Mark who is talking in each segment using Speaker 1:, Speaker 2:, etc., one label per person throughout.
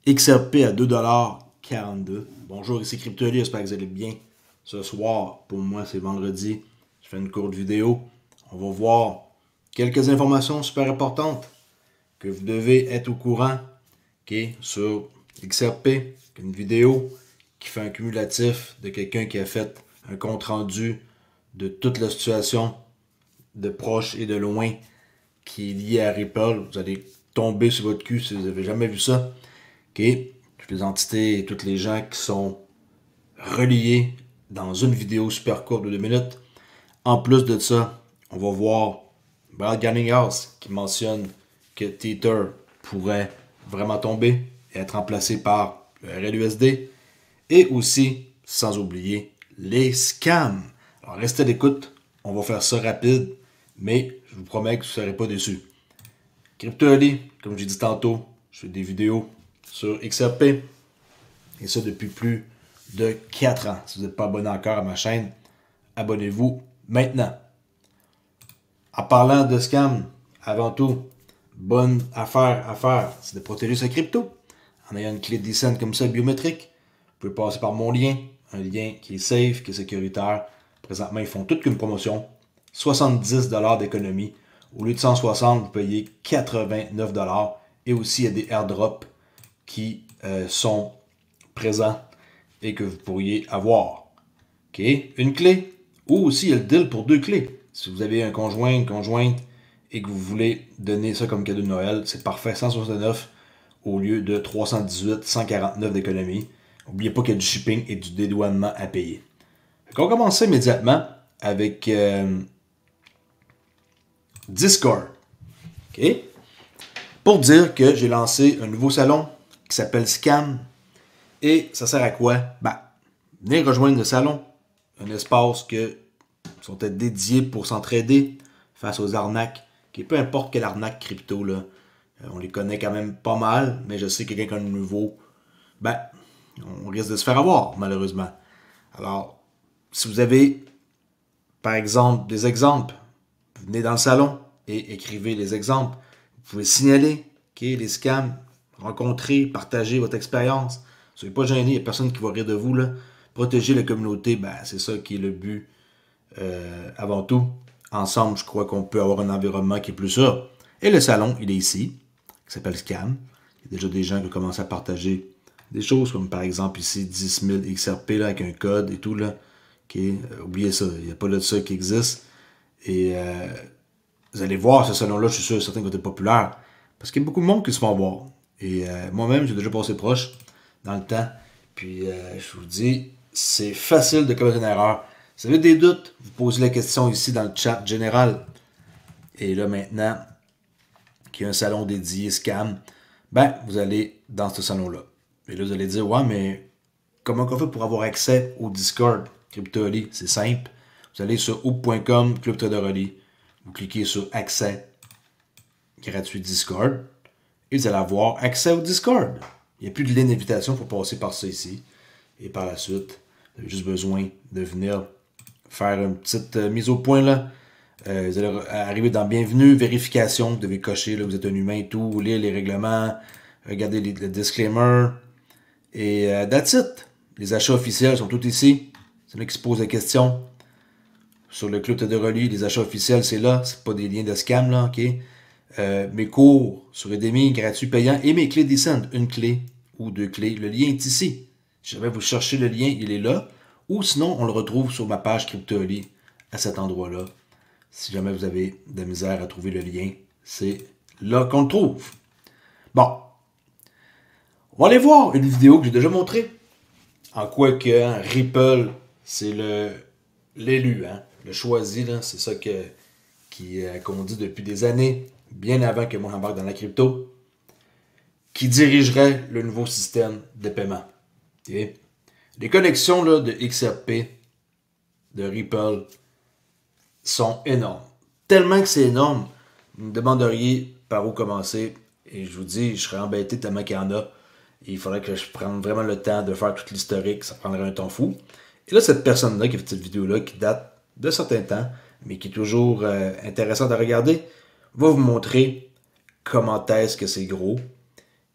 Speaker 1: XRP à 2,42 $. Bonjour, ici CryptoEli, j'espère que vous allez bien. Ce soir, pour moi, c'est vendredi. Je fais une courte vidéo. On va voir quelques informations super importantes que vous devez être au courant sur XRP. Une vidéo qui fait un cumulatif de quelqu'un qui a fait un compte rendu de toute la situation de proche et de loin qui est liée à Ripple. Vous allez tomber sur votre cul si vous n'avez jamais vu ça. Toutes les entités et tous les gens qui sont reliés dans une vidéo super courte de 2 minutes. En plus de ça, on va voir Brad Garlinghouse qui mentionne que Tether pourrait vraiment tomber et être remplacé par le RLUSD. Et aussi, sans oublier, les scams. Alors restez à l'écoute, on va faire ça rapide, mais je vous promets que vous ne serez pas déçus. CryptoEli, comme j'ai dit tantôt, je fais des vidéos sur XRP, et ça depuis plus de 4 ans. Si vous n'êtes pas abonné encore à ma chaîne, abonnez-vous maintenant. En parlant de scam, avant tout, bonne affaire à faire, c'est de protéger sa crypto. En ayant une clé Decent comme ça, biométrique, vous pouvez passer par mon lien, un lien qui est safe, qui est sécuritaire. Présentement, ils font toute qu'une promotion, 70 $ d'économie. Au lieu de 160, vous payez 89 $. Et aussi, il y a des airdrops qui sont présents et que vous pourriez avoir. Une clé, ou aussi il y a le deal pour 2 clés. Si vous avez un conjoint, une conjointe, et que vous voulez donner ça comme cadeau de Noël, c'est parfait, 169 au lieu de 318, 149 d'économie. N'oubliez pas qu'il y a du shipping et du dédouanement à payer. On va commencer immédiatement avec Discord. Pour dire que j'ai lancé un nouveau salon qui s'appelle Scam. Et ça sert à quoi? Venez rejoindre le salon. Un espace qui sont dédiés pour s'entraider face aux arnaques. Peu importe quelle arnaque crypto, là, on les connaît quand même pas mal, mais je sais que quelqu'un de nouveau, on risque de se faire avoir, malheureusement. Alors, si vous avez, par exemple, des exemples, venez dans le salon et écrivez les exemples. Vous pouvez signaler les scams, rencontrer, partager votre expérience. Soyez pas gênés, il n'y a personne qui va rire de vous, là. Protéger la communauté, c'est ça qui est le but avant tout. Ensemble, je crois qu'on peut avoir un environnement qui est plus sûr. Et le salon, il est ici, qui s'appelle Scam. Il y a déjà des gens qui commencent à partager des choses, comme par exemple ici, 10 000 XRP là, avec un code et tout. Là. Oubliez ça, il n'y a pas de ça qui existe. Et vous allez voir ce salon-là, je suis sûr, certain qu'il va être populaire. Parce qu'il y a beaucoup de monde qui se font voir. Et moi-même, j'ai déjà passé proche dans le temps. Puis je vous dis, c'est facile de commettre une erreur. Si vous avez des doutes, vous posez la question ici dans le chat général. Et là maintenant, qu'il y a un salon dédié Scam, vous allez dans ce salon-là. Et là, vous allez dire, ouais, mais comment on fait pour avoir accès au Discord CryptoEli? C'est simple. Vous allez sur hoop.com, Club TraderEli. Vous cliquez sur accès gratuit Discord. Et vous allez avoir accès au Discord. Il n'y a plus de ligne d'invitation, il faut passer par ça ici. Et par la suite, vous avez juste besoin de venir faire une petite mise au point là. Vous allez arriver dans Bienvenue, vérification, vous devez cocher, là, vous êtes un humain et tout, lire les règlements, regarder le disclaimer. Et that's it. Les achats officiels sont tous ici. C'est là qui se posent la question. Sur le Club TraderEli, les achats officiels, c'est là. C'est pas des liens de scam, là, mes cours sur Udemy, gratuits, payants, et mes clés Decent, une clé ou 2 clés. Le lien est ici. Si jamais vous cherchez le lien, il est là. Ou sinon, on le retrouve sur ma page CryptoEli à cet endroit-là. Si jamais vous avez de la misère à trouver le lien, c'est là qu'on le trouve. Bon. On va aller voir une vidéo que j'ai déjà montrée. En quoi que Ripple, c'est l'élu, le choisi, c'est ça qu'on dit depuis des années, bien avant que moi j'embarque dans la crypto, qui dirigerait le nouveau système de paiement. Les connexions là, de XRP, de Ripple, sont énormes. Tellement que c'est énorme, vous me demanderiez par où commencer. Et je vous dis, je serais embêté tellement qu'il y en a. Et il faudrait que je prenne vraiment le temps de faire tout l'historique. Ça prendrait un temps fou. Et là, cette personne-là qui a fait cette vidéo-là, qui date de certains temps, mais qui est toujours intéressante à regarder, va vous montrer comment est-ce que c'est gros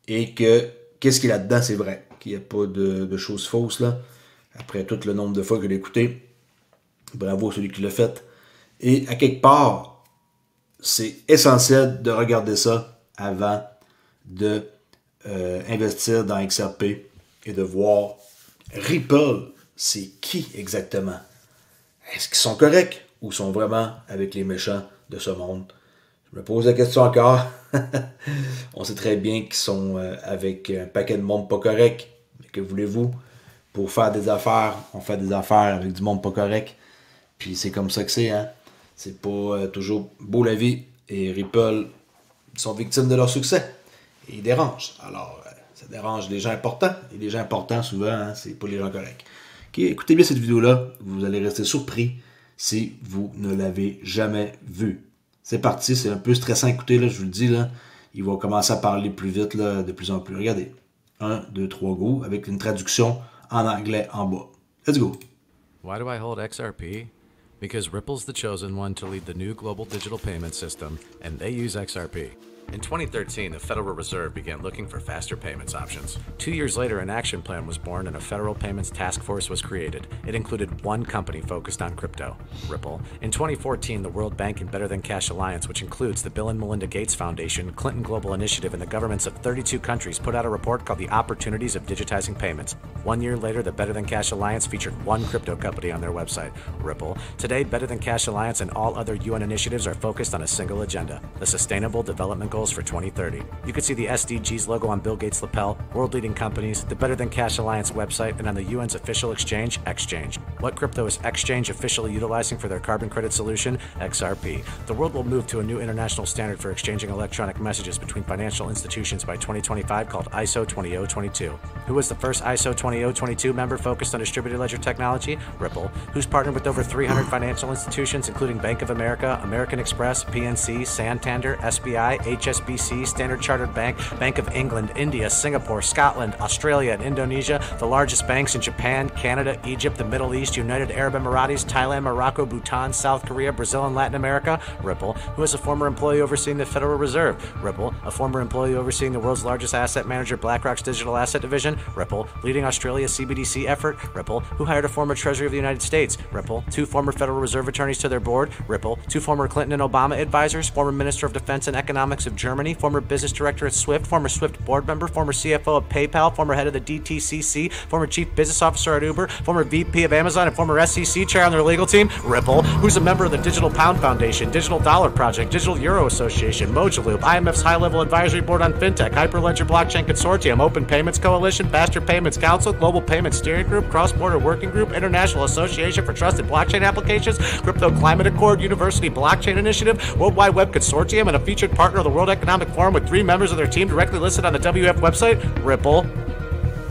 Speaker 1: et que qu'est-ce qu'il y a là-dedans, c'est vrai. Qu'il n'y a pas de choses fausses, là. Après tout le nombre de fois que je l'ai écouté. Bravo à celui qui l'a fait. Et à quelque part, c'est essentiel de regarder ça avant de investir dans XRP et de voir Ripple, c'est qui exactement? Est-ce qu'ils sont corrects ou sont vraiment avec les méchants de ce monde? Je me pose la question encore. On sait très bien qu'ils sont avec un paquet de monde pas correct. Mais que voulez-vous? Pour faire des affaires, on fait des affaires avec du monde pas correct. Puis c'est comme ça que c'est, hein? C'est pas toujours beau la vie. Et Ripple sont victimes de leur succès. Et ils dérangent. Alors, ça dérange les gens importants. Et les gens importants, souvent, hein, c'est pas les gens corrects. Okay, écoutez bien cette vidéo-là. Vous allez rester surpris si vous ne l'avez jamais vue. C'est parti. C'est un peu stressant à écouter, là, je vous le dis. Là. Il va commencer à parler plus vite, là, de plus en plus. Regardez. 1, 2, 3, go. Avec une traduction en anglais en bas. Let's go.
Speaker 2: Why do I hold XRP? Because Ripple's the chosen one to lead the new global digital payment system, and they use XRP. In 2013, the Federal Reserve began looking for faster payments options. 2 years later, an action plan was born and a federal payments task force was created. It included one company focused on crypto, Ripple. In 2014, the World Bank and Better Than Cash Alliance, which includes the Bill and Melinda Gates Foundation, Clinton Global Initiative, and the governments of 32 countries, put out a report called The Opportunities of Digitizing Payments. 1 year later, the Better Than Cash Alliance featured one crypto company on their website, Ripple. Today, Better Than Cash Alliance and all other UN initiatives are focused on a single agenda, the Sustainable Development Goals for 2030. You can see the SDGs logo on Bill Gates' lapel, world-leading companies, the Better Than Cash Alliance website, and on the UN's official exchange, Exchange. What crypto is Exchange officially utilizing for their carbon credit solution? XRP. The world will move to a new international standard for exchanging electronic messages between financial institutions by 2025 called ISO 20022. Who was the first ISO 20022 member focused on distributed ledger technology? Ripple. Who's partnered with over 300 financial institutions, including Bank of America, American Express, PNC, Santander, SBI, HSBC, Standard Chartered Bank, Bank of England, India, Singapore, Scotland, Australia, and Indonesia, the largest banks in Japan, Canada, Egypt, the Middle East, United Arab Emirates, Thailand, Morocco, Bhutan, South Korea, Brazil, and Latin America? Ripple. Who is a former employee overseeing the Federal Reserve? Ripple. A former employee overseeing the world's largest asset manager, BlackRock's digital asset division? Ripple. Leading Australia's CBDC effort? Ripple. Who hired a former Treasury of the United States? Ripple. 2 former Federal Reserve attorneys to their board? Ripple. 2 former Clinton and Obama advisors? Former Minister of Defense and Economics of Germany? Former business director at Swift? Former Swift board member? Former CFO of PayPal? Former head of the DTCC? Former chief business officer at Uber? Former VP of Amazon and former SEC chair on their legal team? Ripple. Who's a member of the Digital Pound Foundation, Digital Dollar Project, Digital Euro Association, Mojaloop, IMF's high-level advisory board on fintech, Hyperledger Blockchain Consortium, Open Payments Coalition, Faster Payments Council, Global Payments Steering Group, Cross-Border Working Group, International Association for Trusted Blockchain Applications, Crypto Climate Accord, University Blockchain Initiative, World Wide Web Consortium, and a featured partner of the World Economic Forum with 3 members of their team directly listed on the WF website? Ripple.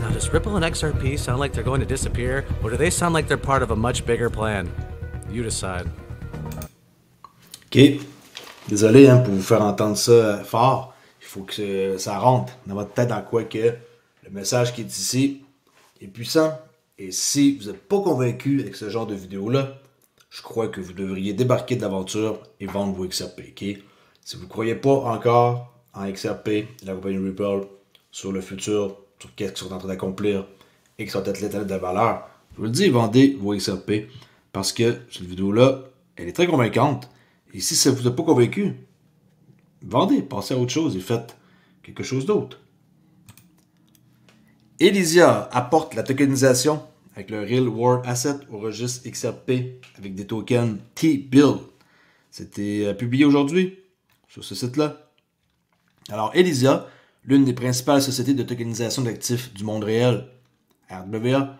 Speaker 2: Now, does Ripple and XRP sound like they're going to disappear, or do they sound like they're part of a much bigger plan? You decide.
Speaker 1: OK. Désolé hein, pour vous faire entendre ça fort. Il faut que ça rentre dans votre tête dans quoi que le message qui est ici est puissant. Et si vous n'êtes pas convaincu avec ce genre de vidéo-là, je crois que vous devriez débarquer de l'aventure et vendre vos XRP. Okay? Si vous ne croyez pas encore en XRP, la compagnie Ripple, sur le futur, sur qu'est-ce qu'ils sont en train d'accomplir et qui sont peut-être l'état de la valeur, je vous le dis, vendez vos XRP parce que cette vidéo-là, elle est très convaincante. Et si ça ne vous a pas convaincu, vendez, passez à autre chose et faites quelque chose d'autre. Elysia apporte la tokenisation avec le Real World Asset au registre XRP avec des tokens T-Bill. C'était publié aujourd'hui sur ce site-là. Alors, Elysia, l'une des principales sociétés de tokenisation d'actifs du monde réel, RWA,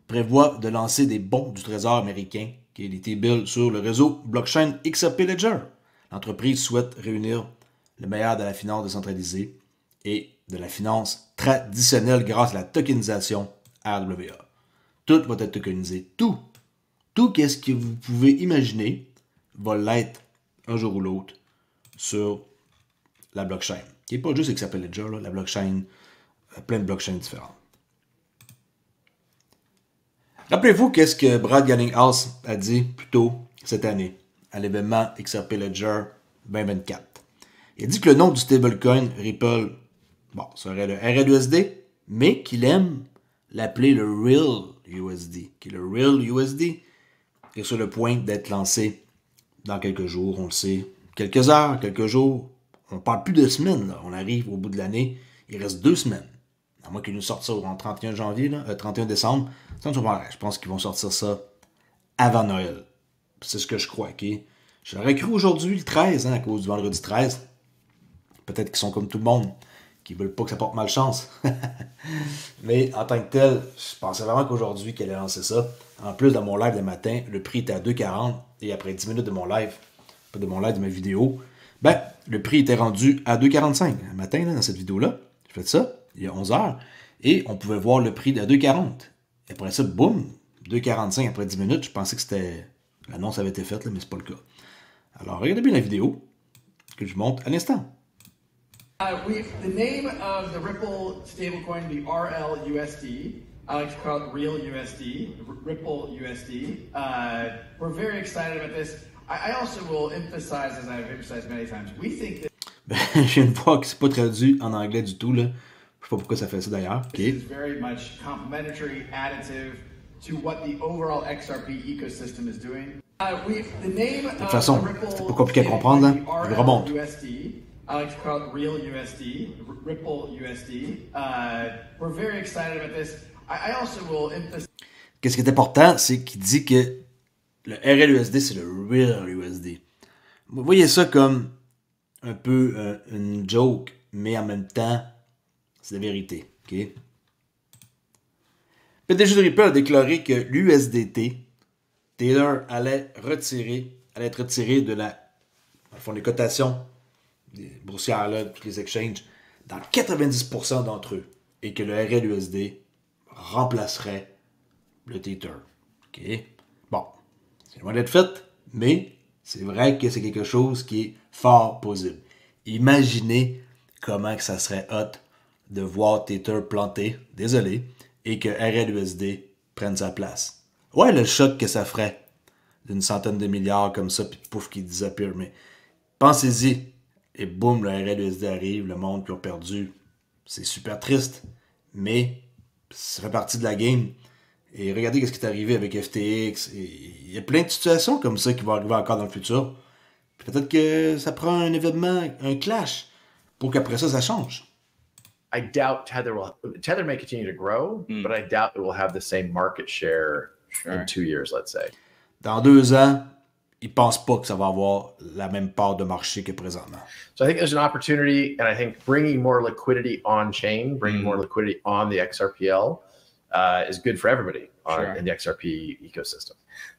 Speaker 1: prévoit de lancer des bons du trésor américain, qui est les T-Bills, sur le réseau blockchain XRP Ledger. L'entreprise souhaite réunir le meilleur de la finance décentralisée et de la finance traditionnelle grâce à la tokenisation RWA. Tout va être tokenisé. Tout. Tout ce que vous pouvez imaginer va l'être un jour ou l'autre sur la blockchain. Qui n'est pas juste XRP Ledger, là, la blockchain, plein de blockchains différentes. Rappelez-vous qu'est-ce que Brad Garlinghouse a dit plus tôt cette année à l'événement XRP Ledger 2024. Il a dit que le nom du stablecoin Ripple serait le RLUSD, mais qu'il aime l'appeler le Real USD, qui est le Real USD, qui est sur le point d'être lancé dans quelques jours, on le sait, quelques heures, quelques jours. On ne parle plus de semaines, là. On arrive au bout de l'année, il reste 2 semaines. À moins qu'ils nous sortent ça en 31 janvier, là, 31 décembre. Je pense qu'ils vont sortir ça avant Noël. C'est ce que je crois, ok? Je l'aurais cru aujourd'hui, le 13, à cause du vendredi 13. Peut-être qu'ils sont comme tout le monde, qui veulent pas que ça porte malchance. Mais en tant que tel, je pensais vraiment qu'aujourd'hui qu'elle allait lancer ça. En plus, dans mon live de matin, le prix était à 2,40. Et après 10 minutes de mon live, pas de mon live, de ma vidéo, le prix était rendu à 2,45. Le matin, là, dans cette vidéo-là, j'ai fait ça, il y a 11 heures, et on pouvait voir le prix à 2,40. Et après ça, boum, 2,45 après 10 minutes. Je pensais que c'était... L'annonce avait été faite, là, mais c'est pas le cas. Alors, regardez bien la vidéo que je vous montre à l'instant.
Speaker 3: The name of the Ripple stablecoin will be RLUSD. I like to call it Real USD, Ripple USD. We're very excited about this. I also will emphasize, as I've emphasized many times, we think that
Speaker 1: je viens de voir que c'est pas traduit en anglais du tout, là. Je sais pas pourquoi ça fait ça d'ailleurs.
Speaker 3: this is very much complementary, additive to what the overall XRP ecosystem is doing. The name
Speaker 1: De toute façon, c'est pas compliqué à comprendre, là. Je le remonte.
Speaker 3: RLUSD. I like to call it Real USD, Ripple USD. We're very excited about this. I also will emphasize.
Speaker 1: Qu'est-ce qui est important, c'est qu'il dit que le RLUSD, c'est le Real USD. Vous voyez ça comme un peu une joke, mais en même temps, c'est la vérité. Okay? PDG de Ripple a déclaré que l'USDT, Tether, allait être retiré de les cotations boursières, là, de tous les exchanges, dans 90% d'entre eux, et que le RLUSD remplacerait le Tether. OK? Bon, c'est loin d'être fait, mais c'est vrai que c'est quelque chose qui est fort possible. Imaginez comment que ça serait hot de voir Tether planté, désolé, et que RLUSD prenne sa place. Ouais, le choc que ça ferait d'une centaine de milliards comme ça, puis pouf, qui disappear. Mais pensez-y, et boum, le RLUSD arrive, le monde qui a perdu. C'est super triste, mais ça fait partie de la game. Et regardez ce qui est arrivé avec FTX. Il y a plein de situations comme ça qui vont arriver encore dans le futur. Peut-être que ça prend un événement, un clash, pour qu'après ça, ça change.
Speaker 4: I doubt Tether may continue to grow, but I doubt it will have the same market share in 2 years, let's say.
Speaker 1: Dans 2 ans, ils ne pensent pas que ça va avoir la même part de marché que présentement.
Speaker 4: So I think there's an opportunity, and I think bringing more liquidity on chain, bringing more liquidity on the XRPL is good for everybody in the XRP ecosystem.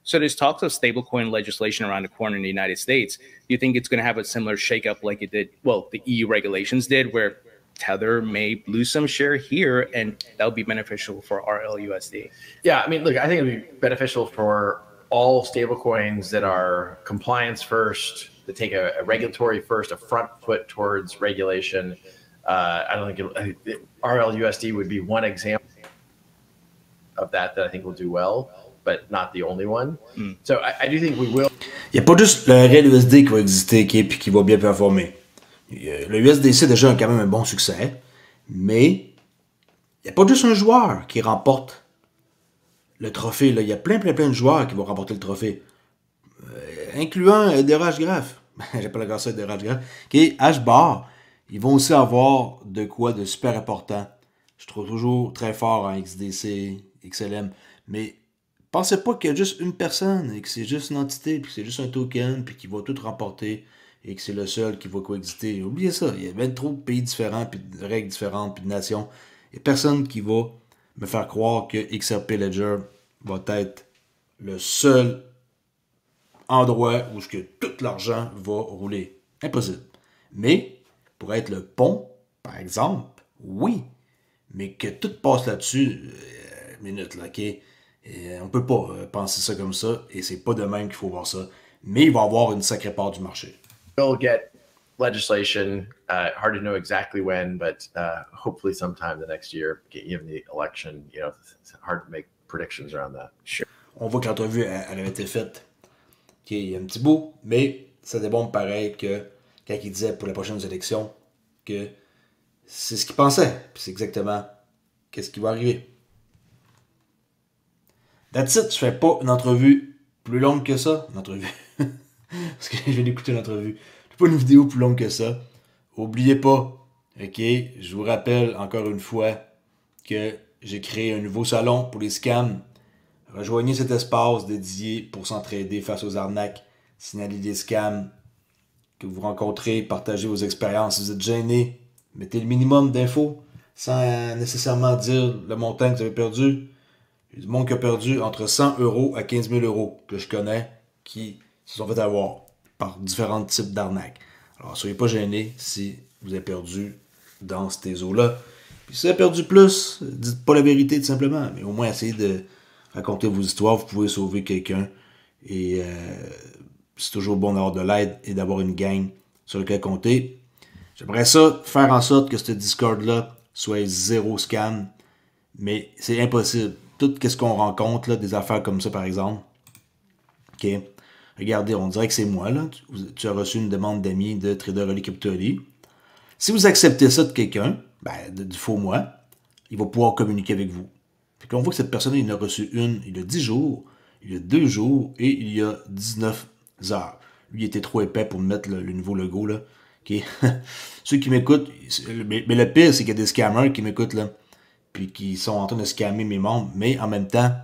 Speaker 5: So there's talks of stablecoin legislation around the corner in the United States. Do you think it's going to have a similar shakeup like it did, well, the EU regulations did, where Tether may lose some share here, and that'll be beneficial for RLUSD?
Speaker 4: Yeah, I mean, look, I think it'd be beneficial for all stablecoins that are compliance first, that take a regulatory first, a front foot towards regulation. I don't think RLUSD would be one example of that I think will do well, but not the only one. So I do think we will.
Speaker 1: Il n'y a pas juste le RLUSD qui va exister et qui va bien performer. Le USDC déjà a quand même un bon succès, mais il n'y a pas juste un joueur qui remporte le trophée. Là. Il y a plein de joueurs qui vont remporter le trophée, incluant DRH Graph. J'appelle encore ça DRH Graph. Okay, H-Bar, ils vont aussi avoir de quoi de super important. Je trouve toujours très fort en XDC, XLM, mais pensez pas qu'il y a juste une personne et que c'est juste une entité, puis que c'est juste un token, puis qu'il va tout remporter et que c'est le seul qui va coexister. Oubliez ça, il y a bien trop de pays différents, puis de règles différentes, puis de nations. Il n'y a personne qui va me faire croire que XRP Ledger va être le seul endroit où tout l'argent va rouler. Impossible. Mais, pour être le pont, par exemple, oui. Mais que tout passe là-dessus, minute là, ok? On peut pas penser ça comme ça, et c'est pas de même qu'il faut voir ça. Mais il va y avoir une sacrée part du marché.
Speaker 4: We'll get legislation, hard to know exactly when, but hopefully sometime the next year, given the election, it's hard to make predictions around that.
Speaker 5: Sure.
Speaker 1: On voit que l'entrevue, elle avait été faite il y a un petit bout, mais ça démontre pareil que quand il disait pour les prochaines élections que c'est ce qu'il pensait. Puis c'est exactement qu'est-ce qui va arriver. That's it, je fais pas une entrevue plus longue que ça. Une entrevue. Parce que je viens d'écouter l'entrevue. Je fais pas une vidéo plus longue que ça. Oubliez pas, ok, je vous rappelle encore une fois que j'ai créé un nouveau salon pour les scams. Rejoignez cet espace dédié pour s'entraider face aux arnaques, signaler des scams que vous rencontrez, partagez vos expériences. Si vous êtes gêné, mettez le minimum d'infos sans nécessairement dire le montant que vous avez perdu. Il y a du monde qui a perdu entre 100 € à 15 000 € que je connais qui se sont fait avoir par différents types d'arnaques. Alors, soyez pas gênés si vous avez perdu dans ces eaux-là. Puis si vous avez perdu plus, dites pas la vérité tout simplement, mais au moins essayez de raconter vos histoires, vous pouvez sauver quelqu'un. Et c'est toujours bon d'avoir de l'aide et d'avoir une gang sur laquelle compter. J'aimerais ça faire en sorte que ce Discord-là soit zéro scam, mais c'est impossible. Tout ce qu'on rencontre, là, des affaires comme ça par exemple, ok, regardez, on dirait que c'est moi, là. Tu as reçu une demande d'amis de Trader Relay Crypto Relay. Si vous acceptez ça de quelqu'un, du faux moi, il va pouvoir communiquer avec vous. Fait qu'on voit que cette personne, il en a reçu une il y a 10 jours, il y a 2 jours et il y a 19 heures. Lui, il était trop épais pour me mettre le nouveau logo, là. Okay. Ceux qui m'écoutent, mais le pire, c'est qu'il y a des scammers qui m'écoutent, là, puis qui sont en train de scammer mes membres, mais en même temps,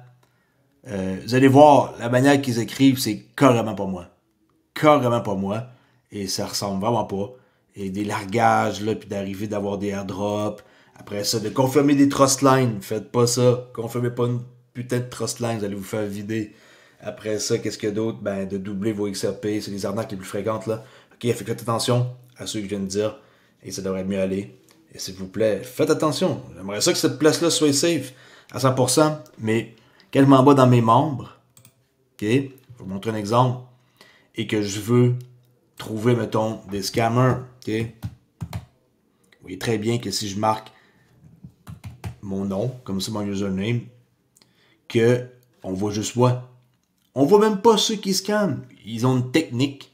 Speaker 1: vous allez voir, la manière qu'ils écrivent, c'est carrément pas moi. Carrément pas moi. Et ça ressemble vraiment pas. Et des largages, là, puis d'arriver d'avoir des airdrops. Après ça, de confirmer des trust lines. Faites pas ça. Confirmez pas une putain de trust line, vous allez vous faire vider. Après ça, qu'est-ce qu'il y a d'autre? De doubler vos XRP. C'est les arnaques les plus fréquentes, là. Ok, faites attention à ceux que je viens de dire. Et ça devrait mieux aller. Et s'il vous plaît, faites attention. J'aimerais ça que cette place-là soit safe à 100%, mais quand je m'en bats dans mes membres, ok, je vais vous montrer un exemple, et que je veux trouver, mettons, des scammers, ok, vous voyez très bien que si je marque mon nom, comme ça mon username, que on voit juste moi. On voit même pas ceux qui scamment. Ils ont une technique,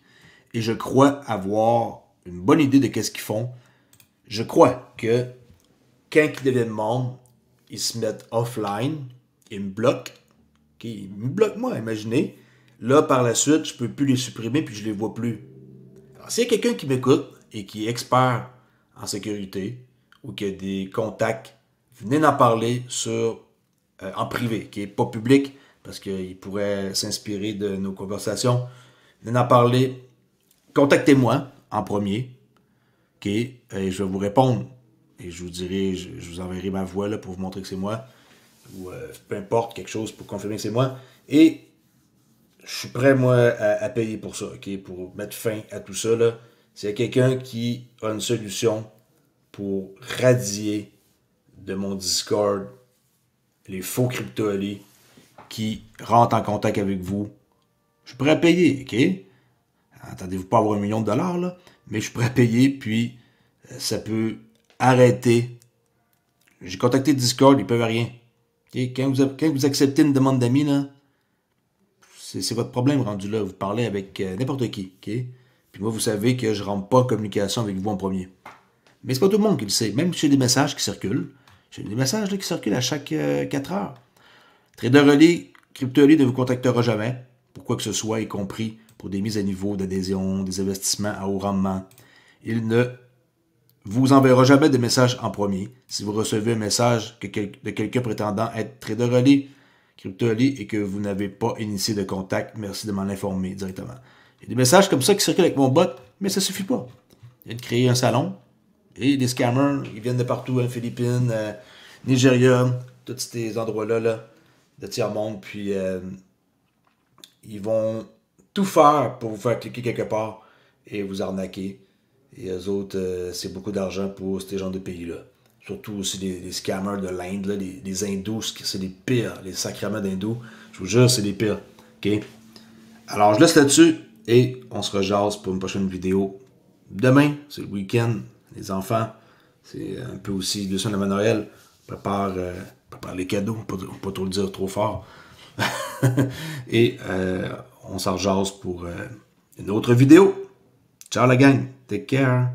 Speaker 1: et je crois avoir une bonne idée de qu'est-ce qu'ils font. Je crois que quand ils deviennent membres, ils se mettent offline, ils me bloquent. Okay, ils me bloquent moi, imaginez. Là, par la suite, je peux plus les supprimer puis je les vois plus. Alors, s'il y a quelqu'un qui m'écoute et qui est expert en sécurité ou qui a des contacts, venez en parler en privé, qui n'est pas public parce qu'il pourrait s'inspirer de nos conversations. Venez en parler. Contactez-moi en premier. OK, et je vais vous répondre. Et je vous dirai, je vous enverrai ma voix là, pour vous montrer que c'est moi. Ou peu importe, quelque chose pour confirmer que c'est moi. Et je suis prêt, moi, à payer pour ça, OK, pour mettre fin à tout ça. Là. S'il y a quelqu'un qui a une solution pour radier de mon Discord les faux crypto-allés qui rentrent en contact avec vous, je suis prêt à payer, OK? Attendez-vous pas à avoir $1 million, là, mais je suis prêt à payer, puis ça peut arrêter. J'ai contacté Discord, ils peuvent rien. Okay? Quand vous acceptez une demande d'amis, là, c'est votre problème rendu là. Vous parlez avec n'importe qui. Okay? Puis moi, vous savez que je ne rentre pas en communication avec vous en premier. Mais c'est pas tout le monde qui le sait. Même si j'ai des messages qui circulent. J'ai des messages là, qui circulent à chaque 4 heures. Trader Relay, Crypto Relay ne vous contactera jamais pour quoi que ce soit, y compris pour des mises à niveau d'adhésion, des investissements à haut rendement. Il ne vous enverra jamais de message en premier. Si vous recevez un message de quelqu'un prétendant être Trader Relay, Crypto Relay et que vous n'avez pas initié de contact, merci de m'en informer directement. Il y a des messages comme ça qui circulent avec mon bot, mais ça ne suffit pas. Il y a de créer un salon et des scammers, ils viennent de partout, hein, Philippines, Nigeria, tous ces endroits-là là, de tiers-monde, puis ils vont tout faire pour vous faire cliquer quelque part et vous arnaquer. Et eux autres, c'est beaucoup d'argent pour ces genres de pays-là. Surtout aussi les scammers de l'Inde, là, les hindous, c'est les pires, les sacrements d'hindous. Je vous jure, c'est les pires. OK? Alors, je laisse là-dessus et on se rejase pour une prochaine vidéo. Demain, c'est le week-end, les enfants. C'est un peu aussi le son de Noël. Prépare les cadeaux, pas trop le dire trop fort. Et on s'en rejase pour une autre vidéo. Ciao la gang, take care.